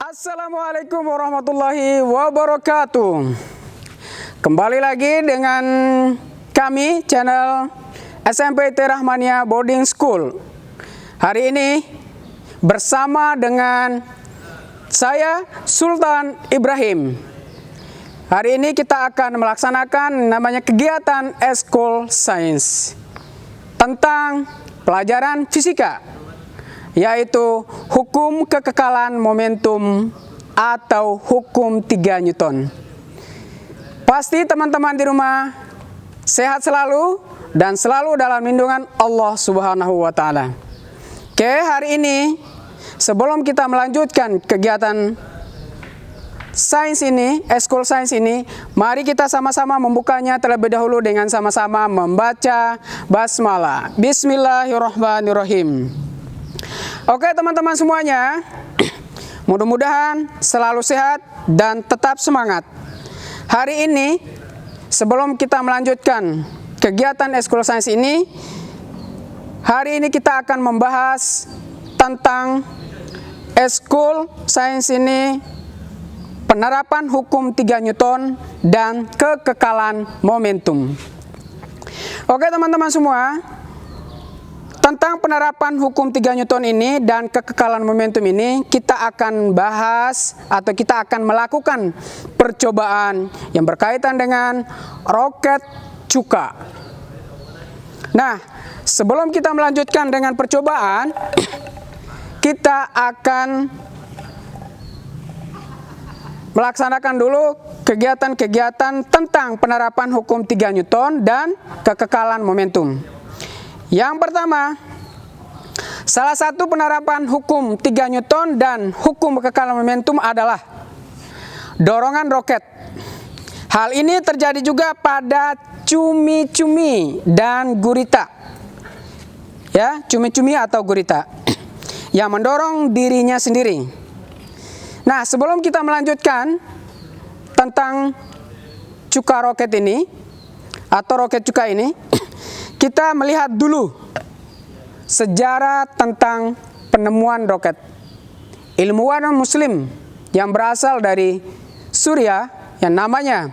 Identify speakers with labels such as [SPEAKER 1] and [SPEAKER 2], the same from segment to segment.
[SPEAKER 1] Assalamualaikum warahmatullahi wabarakatuh. Kembali lagi dengan kami channel SMP T-Rahmania Boarding School. Hari ini bersama dengan saya Sultan Ibrahim. Hari ini kita akan melaksanakan namanya kegiatan Eskul Sains tentang pelajaran fisika, yaitu hukum kekekalan momentum atau hukum 3 Newton. Pasti teman-teman di rumah sehat selalu dan selalu dalam lindungan Allah Subhanahu wa Ta'ala. Oke, hari ini sebelum kita melanjutkan kegiatan sains ini, Eskul Sains ini, mari kita sama-sama membukanya terlebih dahulu dengan sama-sama membaca basmalah. Bismillahirrahmanirrahim. Oke teman-teman semuanya, mudah-mudahan selalu sehat dan tetap semangat. Hari ini sebelum kita melanjutkan kegiatan Eskul Sains ini, hari ini kita akan membahas tentang Eskul Sains ini, penerapan hukum 3 Newton dan kekekalan momentum. Oke teman-teman semua, tentang penerapan hukum 3 Newton ini dan kekekalan momentum ini, kita akan bahas atau kita akan melakukan percobaan yang berkaitan dengan roket cuka. Nah, sebelum kita melanjutkan dengan percobaan, kita akan melaksanakan dulu kegiatan-kegiatan tentang penerapan hukum 3 Newton dan kekekalan momentum. Yang pertama, salah satu penerapan hukum 3 Newton dan hukum kekekalan momentum adalah dorongan roket. Hal ini terjadi juga pada cumi-cumi dan gurita. Ya, cumi-cumi atau gurita yang mendorong dirinya sendiri. Nah, sebelum kita melanjutkan tentang cuka roket ini atau roket cuka ini, kita melihat dulu sejarah tentang penemuan roket. Ilmuwan Muslim yang berasal dari Suriah yang namanya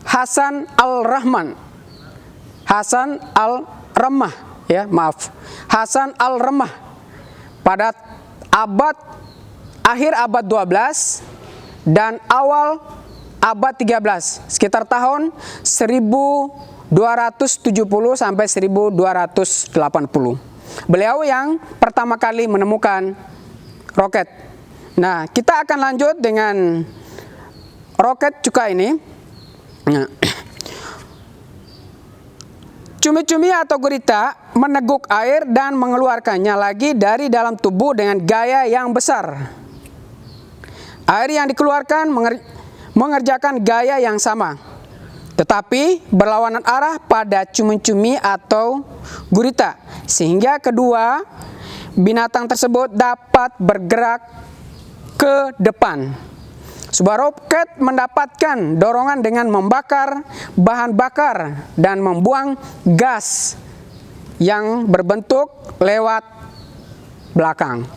[SPEAKER 1] Hasan al-Rahman, Hasan al-Rammah, Hasan al-Rammah, pada akhir abad 12 dan awal abad 13, sekitar tahun 1270 sampai 1280. Beliau yang pertama kali menemukan roket. Nah, kita akan lanjut dengan roket cuka ini. Nah, cumi-cumi atau gurita meneguk air dan mengeluarkannya lagi dari dalam tubuh dengan gaya yang besar. Air yang dikeluarkan mengerjakan gaya yang sama, tetapi berlawanan arah pada cumi-cumi atau gurita, sehingga kedua binatang tersebut dapat bergerak ke depan. Sebuah roket mendapatkan dorongan dengan membakar bahan bakar dan membuang gas yang berbentuk lewat belakang.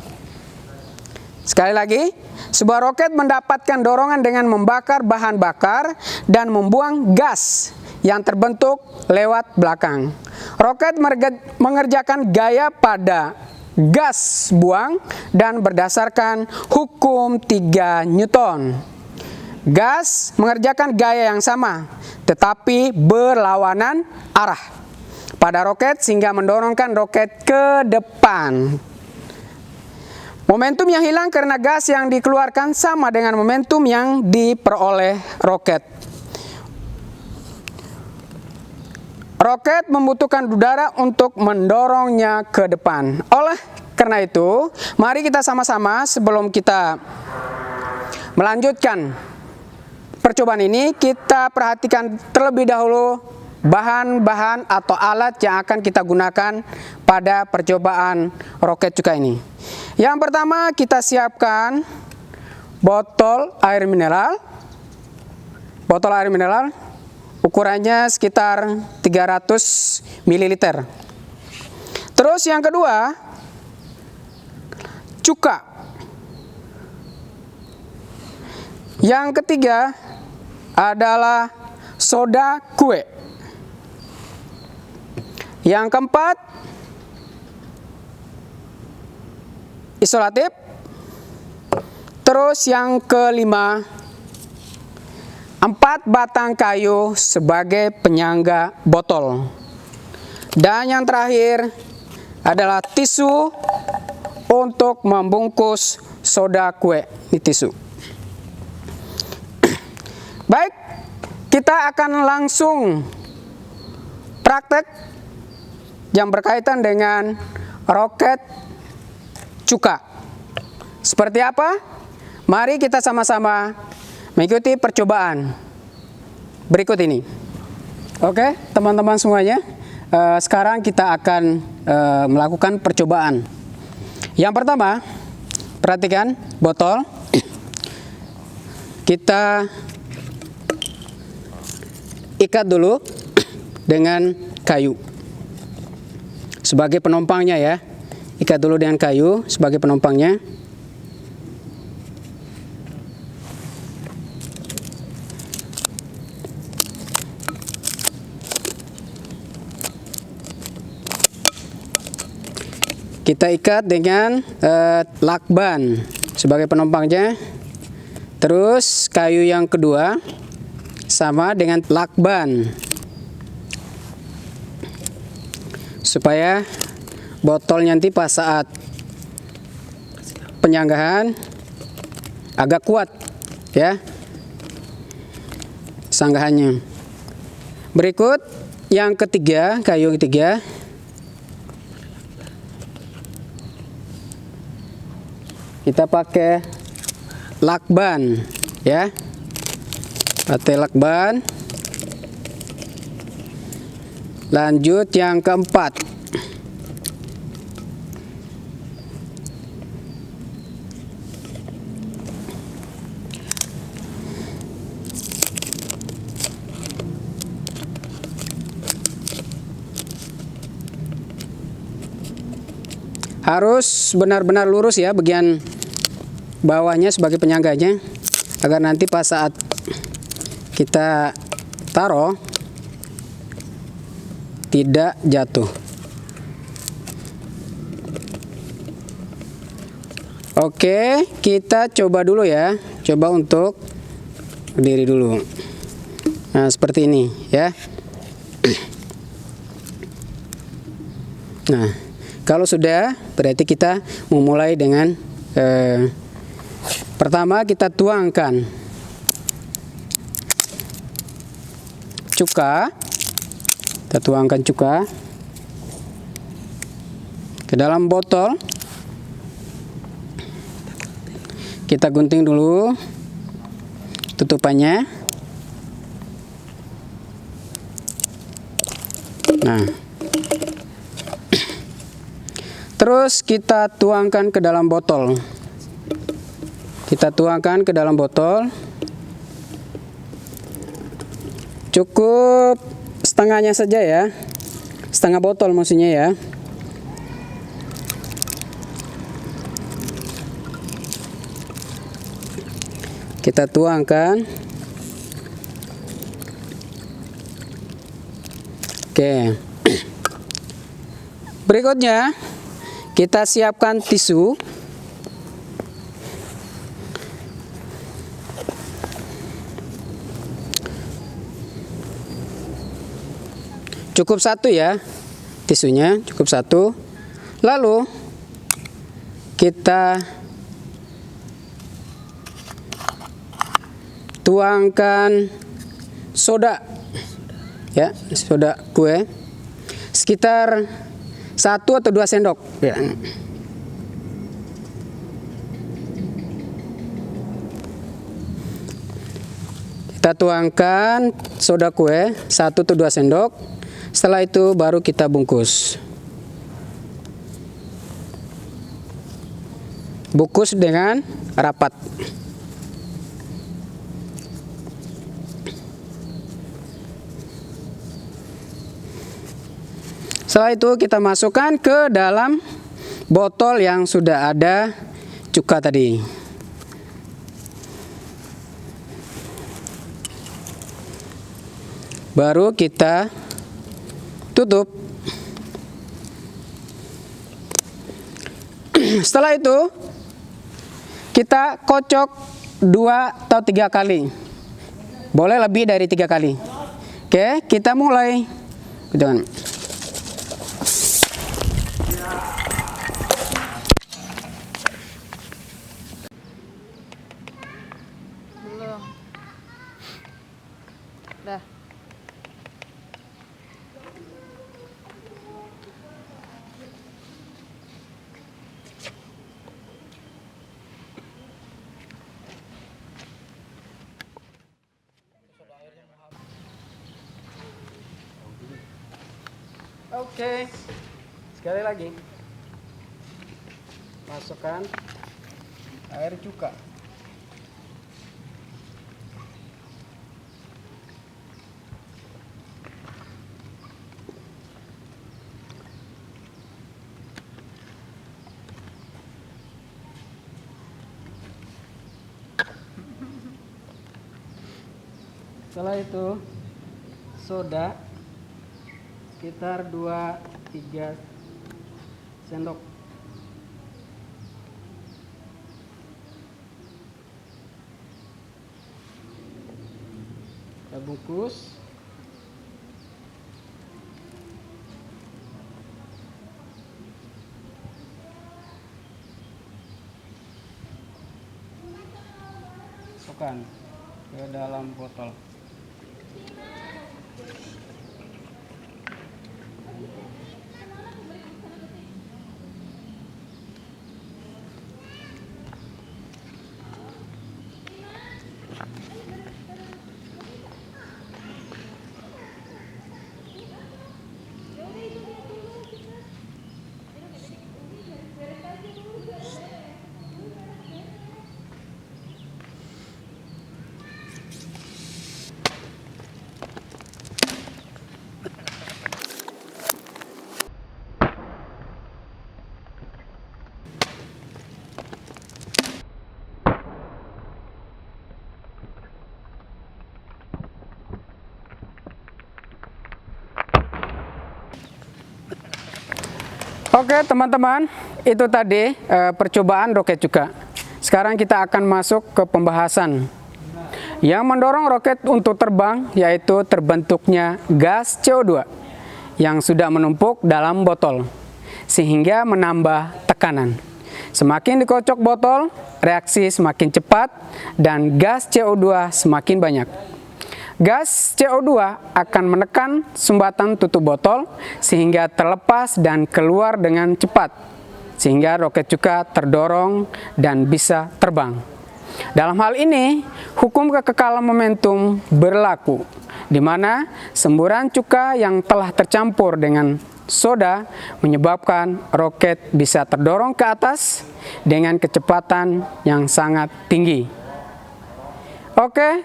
[SPEAKER 1] Sekali lagi, sebuah roket mendapatkan dorongan dengan membakar bahan bakar dan membuang gas yang terbentuk lewat belakang. Roket mengerjakan gaya pada gas buang dan berdasarkan hukum 3 Newton. Gas mengerjakan gaya yang sama, tetapi berlawanan arah pada roket sehingga mendorongkan roket ke depan. Momentum yang hilang karena gas yang dikeluarkan sama dengan momentum yang diperoleh roket. Roket membutuhkan udara untuk mendorongnya ke depan. Oleh karena itu, mari kita sama-sama sebelum kita melanjutkan percobaan ini, kita perhatikan terlebih dahulu bahan-bahan atau alat yang akan kita gunakan pada percobaan roket cuka ini. Yang pertama, kita siapkan botol air mineral. Botol air mineral ukurannya sekitar 300 ml. Terus yang kedua, cuka. Yang ketiga adalah soda kue. Yang keempat, isolatif. Terus yang kelima, 4 batang kayu sebagai penyangga botol. Dan yang terakhir adalah tisu untuk membungkus soda kue. Ini tisu. Baik, kita akan langsung praktek yang berkaitan dengan roket cuka. Seperti apa? Mari kita sama-sama mengikuti percobaan berikut ini. Oke, teman-teman semuanya, sekarang kita akan melakukan percobaan. Yang pertama, perhatikan botol. Kita ikat dulu dengan kayu sebagai penumpangnya ya. Ikat dulu dengan kayu sebagai penumpangnya. Kita ikat dengan lakban sebagai penumpangnya. Terus kayu yang kedua sama dengan lakban, supaya botol nanti pas saat penyanggahan agak kuat ya sanggahannya. Berikut yang ketiga, kayu ketiga. Kita pakai lakban ya. Pakai lakban. Lanjut yang keempat. Harus benar-benar lurus ya bagian bawahnya sebagai penyangganya, agar nanti pas saat kita taruh tidak jatuh. Oke, kita coba dulu ya. Coba untuk berdiri dulu. Nah, seperti ini ya. Nah, kalau sudah, berarti kita memulai dengan pertama kita tuangkan cuka. Kita tuangkan cuka ke dalam botol. Kita gunting dulu tutupannya. Nah, terus kita tuangkan ke dalam botol. Kita tuangkan ke dalam botol. Cukup setengahnya saja ya. Setengah botol maksudnya ya. Kita tuangkan. Oke. Berikutnya kita siapkan tisu. Cukup satu ya, tisunya cukup satu. Lalu kita tuangkan soda ya, soda kue sekitar 1 atau 2 sendok ya. Kita tuangkan soda kue 1 atau 2 sendok. Setelah itu baru kita bungkus. Bungkus dengan rapat. Setelah itu kita masukkan ke dalam botol yang sudah ada cuka tadi. Baru kita tutup. Setelah itu kita kocok 2 atau 3 kali. Boleh lebih dari 3 kali. Oke, kita mulai. Jangan.
[SPEAKER 2] Belum. Dah.
[SPEAKER 1] Oke, sekali lagi masukkan air cuka. Setelah itu soda sekitar 2-3 sendok. Kita bungkus. Masukkan ke dalam botol. Oke teman-teman, itu tadi percobaan roket cuka. Sekarang kita akan masuk ke pembahasan yang mendorong roket untuk terbang, yaitu terbentuknya gas CO2 yang sudah menumpuk dalam botol sehingga menambah tekanan. Semakin dikocok botol, reaksi semakin cepat dan gas CO2 semakin banyak. Gas CO2 akan menekan sumbatan tutup botol sehingga terlepas dan keluar dengan cepat, sehingga roket cuka terdorong dan bisa terbang. Dalam hal ini, hukum kekekalan momentum berlaku, di mana semburan cuka yang telah tercampur dengan soda menyebabkan roket bisa terdorong ke atas dengan kecepatan yang sangat tinggi. Oke,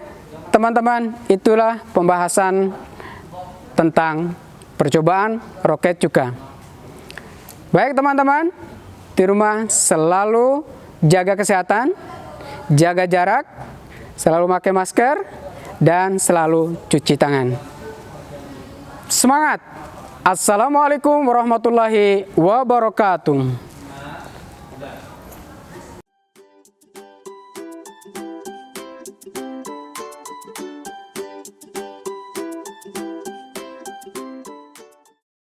[SPEAKER 1] teman-teman, itulah pembahasan tentang percobaan roket cuka. Baik teman-teman, di rumah selalu jaga kesehatan, jaga jarak, selalu pakai masker, dan selalu cuci tangan. Semangat! Assalamualaikum warahmatullahi wabarakatuh.